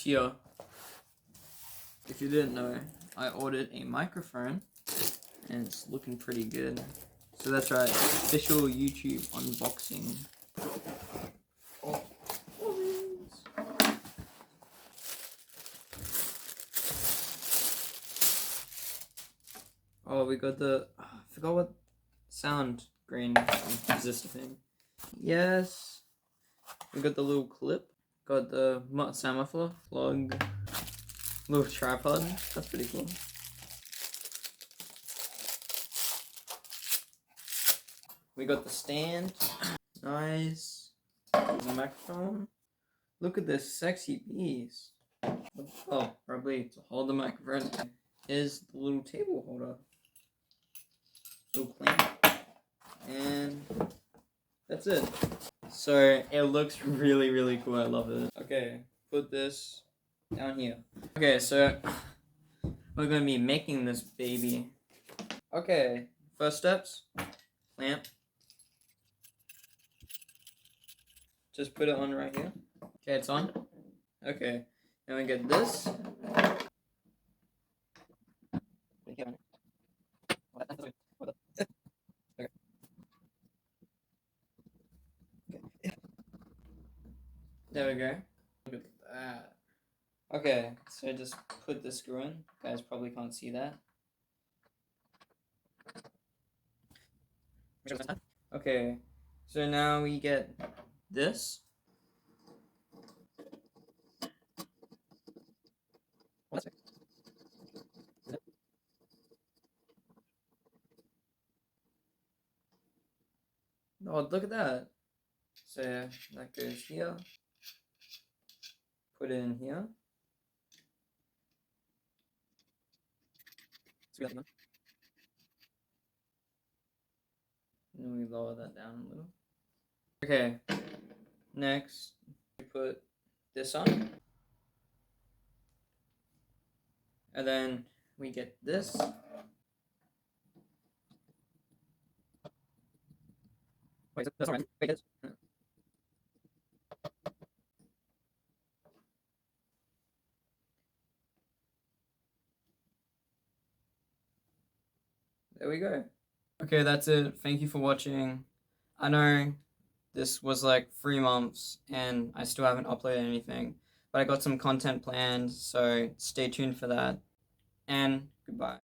here. If you didn't know, I ordered a microphone and it's looking pretty good. So that's right, official YouTube unboxing. Oh, we got the, I forgot what sound green is this thing. Yes, we got the little clip, got the Samophla plug, little tripod, that's pretty cool. We got the stand, nice, the microphone. Look at this sexy piece. Oh, probably to hold the microphone is the little table holder. Little clamp. And that's it. So it looks really, really cool. I love it. Okay, put this down here. Okay, so we're gonna be making this baby. Okay, first steps, clamp. Just put it on right here. Okay, it's on. Okay, then we get this. There we go. Look at that. Okay, so just put the screw in. You guys probably can't see that. Okay, so now we get this. Oh, look at that. So that goes here. Put it in here. And then we lower that down a little. Okay, next we put this on. And then we get this. Wait, that's alright. Wait, it's... There we go. Okay, that's it. Thank you for watching. I know this was like 3 months and I still haven't uploaded anything, but I got some content planned, so stay tuned for that. And goodbye.